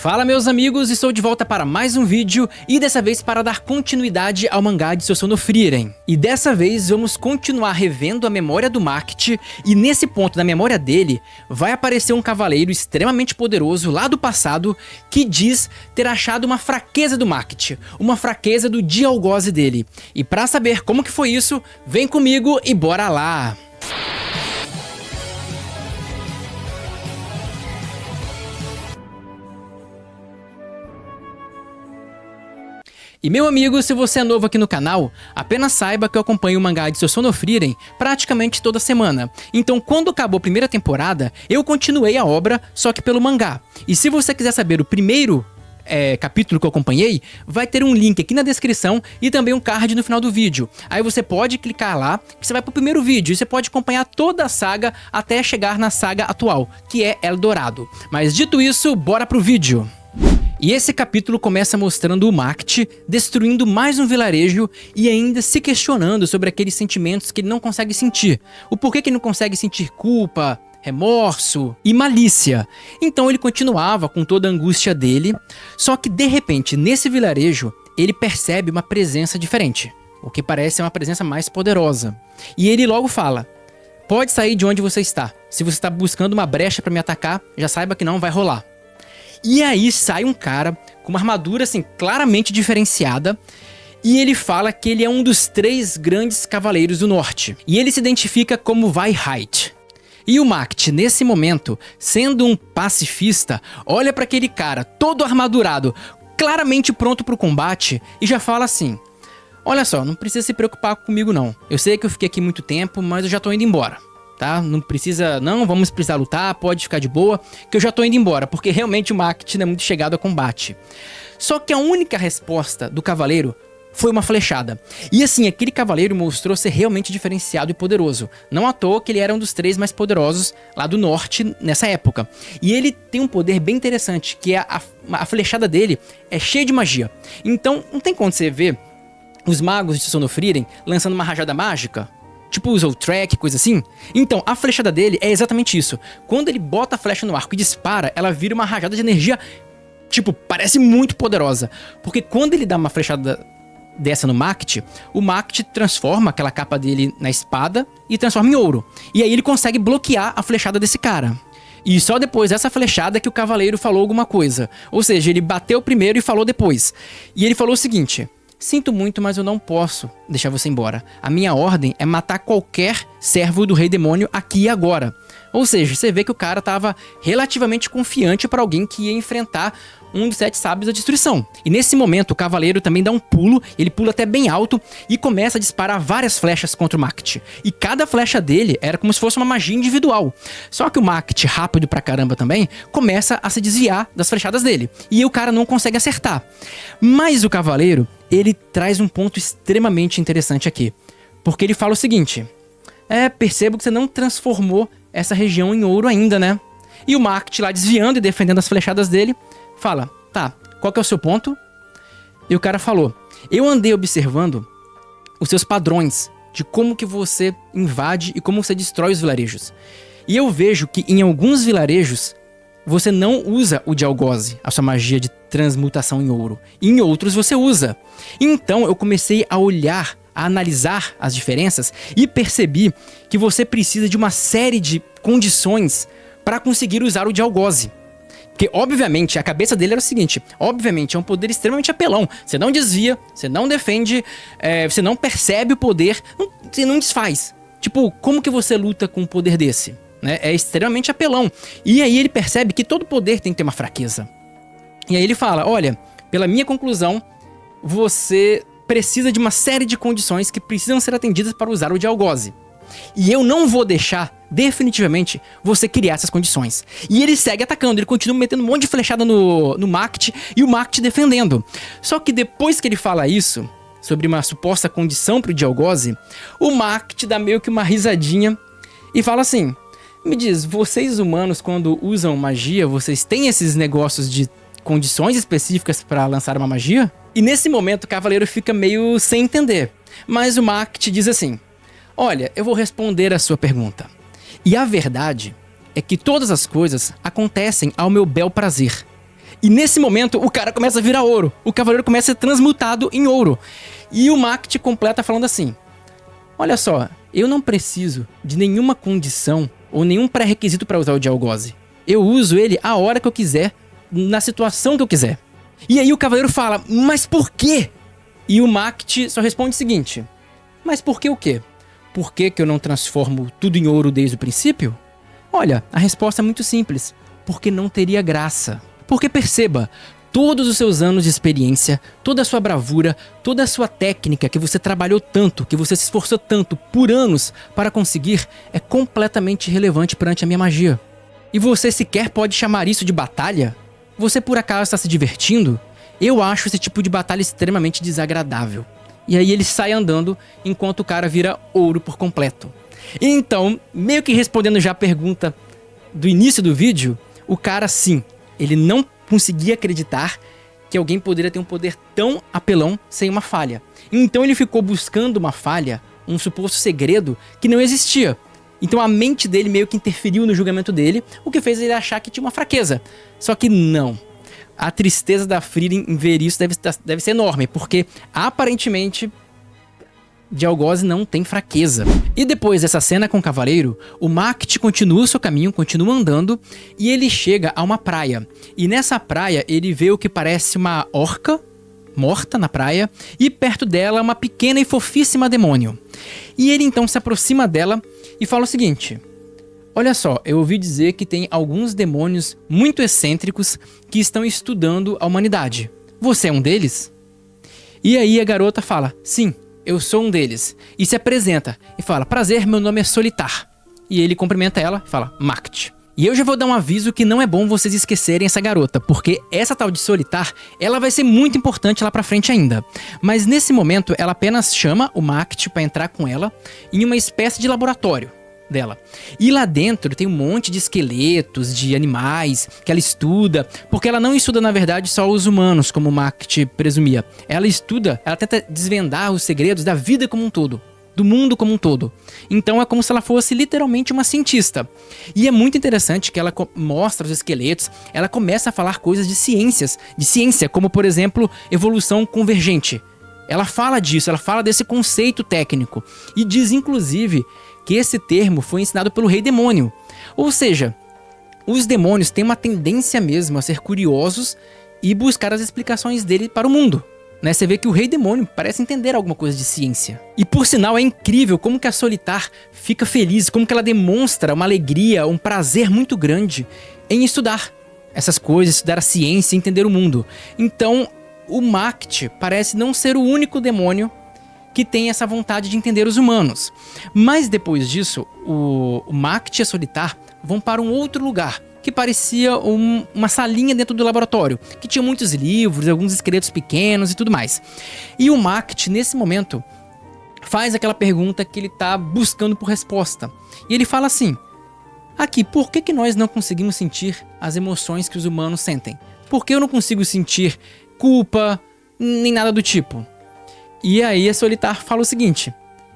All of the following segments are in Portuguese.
Fala meus amigos, estou de volta para mais um vídeo e dessa vez para dar continuidade ao mangá de Sousou no Frieren. E dessa vez vamos continuar revendo a memória do Macht e nesse ponto da memória dele vai aparecer um cavaleiro extremamente poderoso lá do passado que diz ter achado uma fraqueza do Macht, uma fraqueza do Dialgose dele. E para saber como que foi isso, vem comigo e bora lá! E meu amigo, se você é novo aqui no canal, apenas saiba que eu acompanho o mangá de Sousou no Frieren praticamente toda semana. Então quando acabou a primeira temporada, eu continuei a obra, só que pelo mangá. E se você quiser saber o primeiro capítulo que eu acompanhei, vai ter um link aqui na descrição e também um card no final do vídeo. Aí você pode clicar lá, que você vai pro primeiro vídeo e você pode acompanhar toda a saga até chegar na saga atual, que é Eldorado. Mas dito isso, bora pro vídeo! E esse capítulo começa mostrando o Macht destruindo mais um vilarejo e ainda se questionando sobre aqueles sentimentos que ele não consegue sentir. O porquê que ele não consegue sentir culpa, remorso e malícia. Então ele continuava com toda a angústia dele, só que de repente nesse vilarejo ele percebe uma presença diferente, o que parece uma presença mais poderosa. E ele logo fala: pode sair de onde você está, se você está buscando uma brecha para me atacar, já saiba que não vai rolar. E aí sai um cara com uma armadura assim claramente diferenciada e ele fala que ele é um dos 3 grandes cavaleiros do norte. E ele se identifica como Veiheit. E o Macht, nesse momento, sendo um pacifista, olha para aquele cara todo armadurado, claramente pronto para o combate e já fala assim: olha só, não precisa se preocupar comigo não. Eu sei que eu fiquei aqui muito tempo, mas eu já tô indo embora. Tá? Não precisa, não vamos precisar lutar, pode ficar de boa, que eu já tô indo embora, porque realmente o Macht não é muito chegado a combate. Só que a única resposta do cavaleiro foi uma flechada. E assim, aquele cavaleiro mostrou ser realmente diferenciado e poderoso. Não à toa que ele era um dos 3 mais poderosos lá do norte nessa época. E ele tem um poder bem interessante, que é a flechada dele é cheia de magia. Então, não tem como você ver os magos de Sousou no Frieren lançando uma rajada mágica? Tipo o Zoltrek, coisa assim. Então, a flechada dele é exatamente isso. Quando ele bota a flecha no arco e dispara, ela vira uma rajada de energia, tipo, parece muito poderosa. Porque quando ele dá uma flechada dessa no Macht, o Macht transforma aquela capa dele na espada e transforma em ouro. E aí ele consegue bloquear a flechada desse cara. E só depois dessa flechada que o cavaleiro falou alguma coisa. Ou seja, ele bateu primeiro e falou depois. E ele falou o seguinte: sinto muito, mas eu não posso deixar você embora. A minha ordem é matar qualquer servo do Rei Demônio aqui e agora. Ou seja, você vê que o cara estava relativamente confiante para alguém que ia enfrentar um dos 7 sábios da destruição. E nesse momento o cavaleiro também dá um pulo, ele pula até bem alto e começa a disparar várias flechas contra o Macht. E cada flecha dele era como se fosse uma magia individual. Só que o Macht, rápido pra caramba também, começa a se desviar das flechadas dele. E o cara não consegue acertar. Mas o cavaleiro, ele traz um ponto extremamente interessante aqui. Porque ele fala o seguinte: percebo que você não transformou essa região em ouro ainda, né? E o Macht lá desviando e defendendo as flechadas dele, fala: tá, qual que é o seu ponto? E o cara falou: eu andei observando os seus padrões de como que você invade e como você destrói os vilarejos. E eu vejo que em alguns vilarejos você não usa o Dialgose, a sua magia de transmutação em ouro. E em outros você usa. Então eu comecei a olhar, a analisar as diferenças e percebi que você precisa de uma série de condições para conseguir usar o Dialgose. Porque, obviamente, a cabeça dele era o seguinte: obviamente, é um poder extremamente apelão. Você não desvia, você não defende, você não percebe o poder, você não desfaz. Tipo, como que você luta com um poder desse? Né? É extremamente apelão. E aí ele percebe que todo poder tem que ter uma fraqueza. E aí ele fala: olha, pela minha conclusão, você precisa de uma série de condições que precisam ser atendidas para usar o Dialgose. E eu não vou deixar, definitivamente, você criar essas condições. E ele segue atacando, ele continua metendo um monte de flechada no Macht e o Macht defendendo. Só que depois que ele fala isso, sobre uma suposta condição para o Dialgose, o Macht dá meio que uma risadinha e fala assim: me diz, vocês humanos quando usam magia, vocês têm esses negócios de condições específicas para lançar uma magia? E nesse momento o cavaleiro fica meio sem entender. Mas o Macht diz assim: olha, eu vou responder a sua pergunta. E a verdade é que todas as coisas acontecem ao meu bel prazer. E nesse momento, o cara começa a virar ouro. O cavaleiro começa a ser transmutado em ouro. E o Macht completa falando assim: olha só, eu não preciso de nenhuma condição ou nenhum pré-requisito para usar o Dialgose. Eu uso ele a hora que eu quiser, na situação que eu quiser. E aí o cavaleiro fala: mas por quê? E o Macht só responde o seguinte: mas por que o quê? Por que eu não transformo tudo em ouro desde o princípio? Olha, a resposta é muito simples. Porque não teria graça. Porque perceba, todos os seus anos de experiência, toda a sua bravura, toda a sua técnica que você trabalhou tanto, que você se esforçou tanto por anos para conseguir, é completamente irrelevante perante a minha magia. E você sequer pode chamar isso de batalha? Você por acaso está se divertindo? Eu acho esse tipo de batalha extremamente desagradável. E aí ele sai andando enquanto o cara vira ouro por completo. Então, meio que respondendo já a pergunta do início do vídeo, o cara sim, ele não conseguia acreditar que alguém poderia ter um poder tão apelão sem uma falha. Então ele ficou buscando uma falha, um suposto segredo que não existia. Então a mente dele meio que interferiu no julgamento dele, o que fez ele achar que tinha uma fraqueza. Só que não. A tristeza da Frieren em ver isso deve ser enorme, porque aparentemente Dialgose não tem fraqueza. E depois dessa cena com o cavaleiro, o Macht continua o seu caminho, continua andando, e ele chega a uma praia. E nessa praia ele vê o que parece uma orca morta na praia, e perto dela uma pequena e fofíssima demônio. E ele então se aproxima dela e fala o seguinte: olha só, eu ouvi dizer que tem alguns demônios muito excêntricos que estão estudando a humanidade. Você é um deles? E aí a garota fala: sim, eu sou um deles. E se apresenta e fala: prazer, meu nome é Solitar. E ele cumprimenta ela e fala: Macht. E eu já vou dar um aviso que não é bom vocês esquecerem essa garota, porque essa tal de Solitar, ela vai ser muito importante lá pra frente ainda. Mas nesse momento, ela apenas chama o Macht pra entrar com ela em uma espécie de laboratório dela. E lá dentro tem um monte de esqueletos, de animais que ela estuda, porque ela não estuda na verdade só os humanos, como o Macht presumia. Ela estuda, ela tenta desvendar os segredos da vida como um todo, do mundo como um todo. Então é como se ela fosse literalmente uma cientista. E é muito interessante que ela mostra os esqueletos, ela começa a falar coisas de ciência, como por exemplo, evolução convergente. Ela fala disso, ela fala desse conceito técnico e diz inclusive que esse termo foi ensinado pelo Rei Demônio. Ou seja, os demônios têm uma tendência mesmo a ser curiosos e buscar as explicações dele para o mundo. Né? Você vê que o Rei Demônio parece entender alguma coisa de ciência. E por sinal é incrível como que a Solitar fica feliz, como que ela demonstra uma alegria, um prazer muito grande em estudar essas coisas, estudar a ciência, entender o mundo. Então o Macht parece não ser o único demônio que tem essa vontade de entender os humanos. Mas depois disso, o Macht e a Solitar vão para um outro lugar, que parecia uma salinha dentro do laboratório, que tinha muitos livros, alguns esqueletos pequenos e tudo mais. E o Macht, nesse momento, faz aquela pergunta que ele está buscando por resposta. E ele fala assim: aqui, por que nós não conseguimos sentir as emoções que os humanos sentem? Por que eu não consigo sentir culpa, nem nada do tipo? E aí a Solitar fala o seguinte: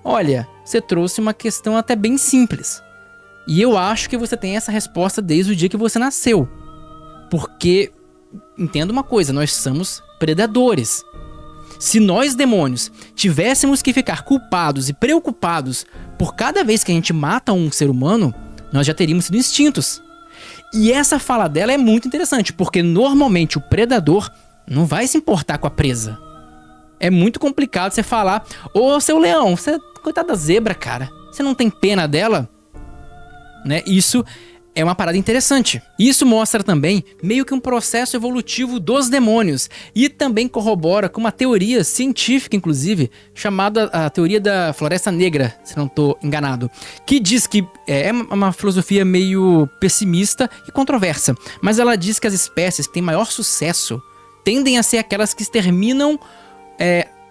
olha, você trouxe uma questão até bem simples. E eu acho que você tem essa resposta desde o dia que você nasceu. Porque, entenda uma coisa, nós somos predadores. Se nós, demônios, tivéssemos que ficar culpados e preocupados por cada vez que a gente mata um ser humano, nós já teríamos sido extintos. E essa fala dela é muito interessante, porque normalmente o predador não vai se importar com a presa. É muito complicado você falar: ô seu leão, você, coitada da zebra, cara, você não tem pena dela? Né? Isso é uma parada interessante. Isso mostra também meio que um processo evolutivo dos demônios e também corrobora com uma teoria científica, inclusive, chamada a teoria da Floresta Negra, se não estou enganado, que diz que é uma filosofia meio pessimista e controversa, mas ela diz que as espécies que têm maior sucesso tendem a ser aquelas que exterminam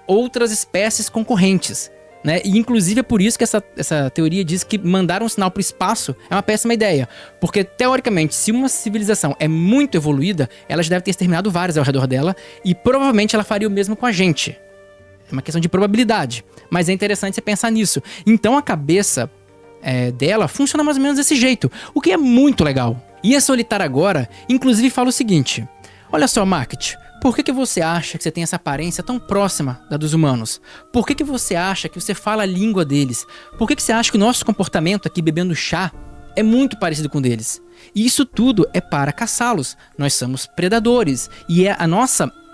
outras espécies concorrentes. Né? E inclusive é por isso que essa teoria diz que mandar um sinal para o espaço é uma péssima ideia. Porque, teoricamente, se uma civilização é muito evoluída, ela já deve ter exterminado várias ao redor dela, e provavelmente ela faria o mesmo com a gente. É uma questão de probabilidade. Mas é interessante você pensar nisso. Então a cabeça dela funciona mais ou menos desse jeito, o que é muito legal. E a Solitar agora, inclusive, fala o seguinte: Olha só, Macht, por que você acha que você tem essa aparência tão próxima da dos humanos? Por que você acha que você fala a língua deles? Por que você acha que o nosso comportamento aqui bebendo chá é muito parecido com o deles? E isso tudo é para caçá-los. Nós somos predadores. E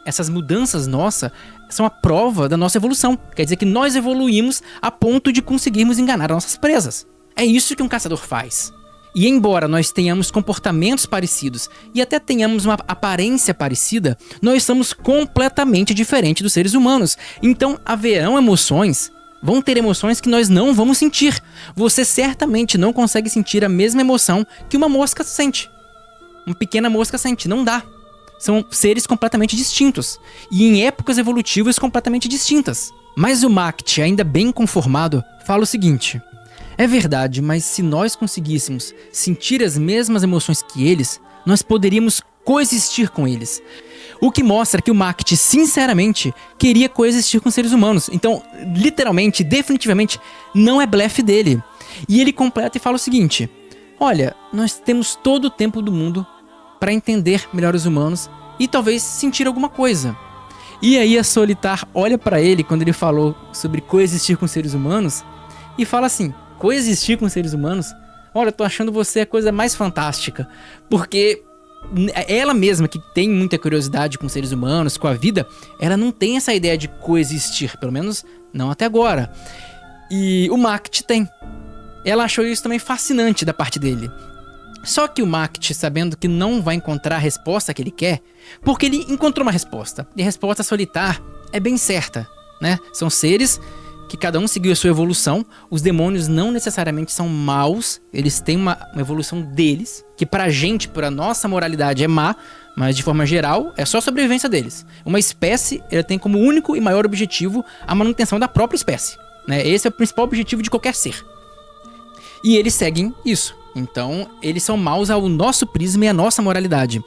essas mudanças nossas são a prova da nossa evolução. Quer dizer que nós evoluímos a ponto de conseguirmos enganar as nossas presas. É isso que um caçador faz. E embora nós tenhamos comportamentos parecidos e até tenhamos uma aparência parecida, nós somos completamente diferentes dos seres humanos. Então haverão emoções, vão ter emoções que nós não vamos sentir. Você certamente não consegue sentir a mesma emoção que uma mosca sente. Uma pequena mosca sente, não dá. São seres completamente distintos e em épocas evolutivas completamente distintas. Mas o Macht, ainda bem conformado, fala o seguinte: é verdade, mas se nós conseguíssemos sentir as mesmas emoções que eles, nós poderíamos coexistir com eles. O que mostra que o Macht, sinceramente, queria coexistir com seres humanos. Então, literalmente, definitivamente, não é blefe dele. E ele completa e fala o seguinte: olha, nós temos todo o tempo do mundo para entender melhor os humanos e talvez sentir alguma coisa. E aí a Solitar olha para ele quando ele falou sobre coexistir com seres humanos e fala assim: coexistir com seres humanos? Olha, eu tô achando você a coisa mais fantástica. Porque ela mesma, que tem muita curiosidade com seres humanos, com a vida, ela não tem essa ideia de coexistir, pelo menos não até agora. E o Macht tem. Ela achou isso também fascinante da parte dele. Só que o Macht, sabendo que não vai encontrar a resposta que ele quer, porque ele encontrou uma resposta, e a resposta Solitar é bem certa, né? São seres que cada um seguiu a sua evolução. Os demônios não necessariamente são maus, eles têm uma evolução deles, que pra gente, pra nossa moralidade é má, mas de forma geral é só a sobrevivência deles. Uma espécie, ela tem como único e maior objetivo a manutenção da própria espécie, né? Esse é o principal objetivo de qualquer ser. E eles seguem isso. Então, eles são maus ao nosso prisma e à nossa moralidade.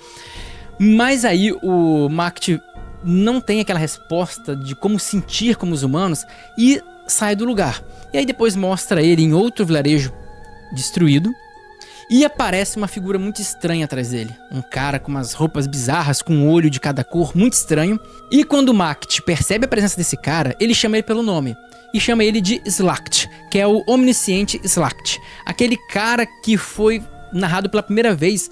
Mas aí o Macht não tem aquela resposta de como sentir como os humanos e sai do lugar. E aí depois mostra ele em outro vilarejo destruído e aparece uma figura muito estranha atrás dele. Um cara com umas roupas bizarras, com um olho de cada cor, muito estranho. E quando o Macht percebe a presença desse cara, ele chama ele pelo nome. E chama ele de Slacht, que é o omnisciente Slacht. Aquele cara que foi narrado pela primeira vez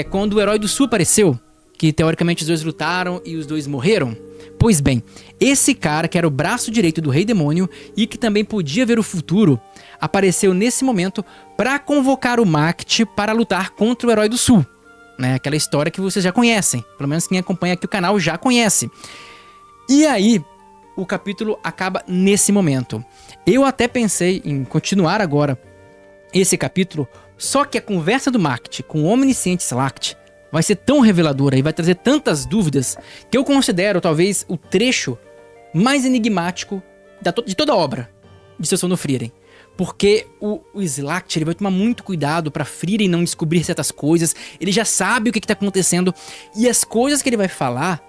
quando o Herói do Sul apareceu. Que teoricamente os dois lutaram e os dois morreram. Pois bem, esse cara que era o braço direito do Rei Demônio e que também podia ver o futuro, apareceu nesse momento para convocar o Macht para lutar contra o Herói do Sul, né? Aquela história que vocês já conhecem, pelo menos quem acompanha aqui o canal já conhece. E aí, o capítulo acaba nesse momento. Eu até pensei em continuar agora esse capítulo, só que a conversa do Macht com o omnisciente Slacht vai ser tão reveladora e vai trazer tantas dúvidas que eu considero talvez o trecho mais enigmático de toda a obra de Seu Sono Frieren. Porque o Slacht, ele vai tomar muito cuidado para Frieren não descobrir certas coisas. Ele já sabe o que está acontecendo e as coisas que ele vai falar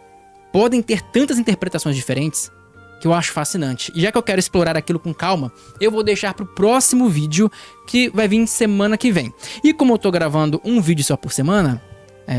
podem ter tantas interpretações diferentes que eu acho fascinante. E já que eu quero explorar aquilo com calma, eu vou deixar pro próximo vídeo que vai vir semana que vem. E como eu tô gravando um vídeo só por semana,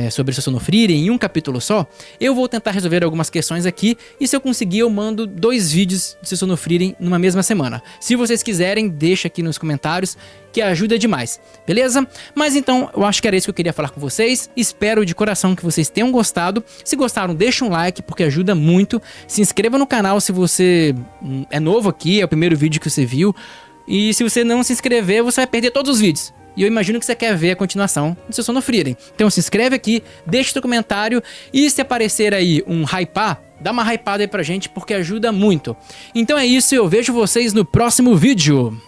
sobre Seu Sono Frieren em um capítulo só, eu vou tentar resolver algumas questões aqui e se eu conseguir eu mando 2 vídeos de Seu Sono Frieren numa mesma semana. Se vocês quiserem, deixa aqui nos comentários que ajuda demais, beleza? Mas então, eu acho que era isso que eu queria falar com vocês. Espero de coração que vocês tenham gostado. Se gostaram, deixa um like porque ajuda muito. Se inscreva no canal se você é novo aqui, é o primeiro vídeo que você viu. E se você não se inscrever, você vai perder todos os vídeos. E eu imagino que você quer ver a continuação do Seu Sono Frieren. Então se inscreve aqui, deixa seu comentário e se aparecer aí um hypar, dá uma hypada aí pra gente porque ajuda muito. Então é isso, eu vejo vocês no próximo vídeo.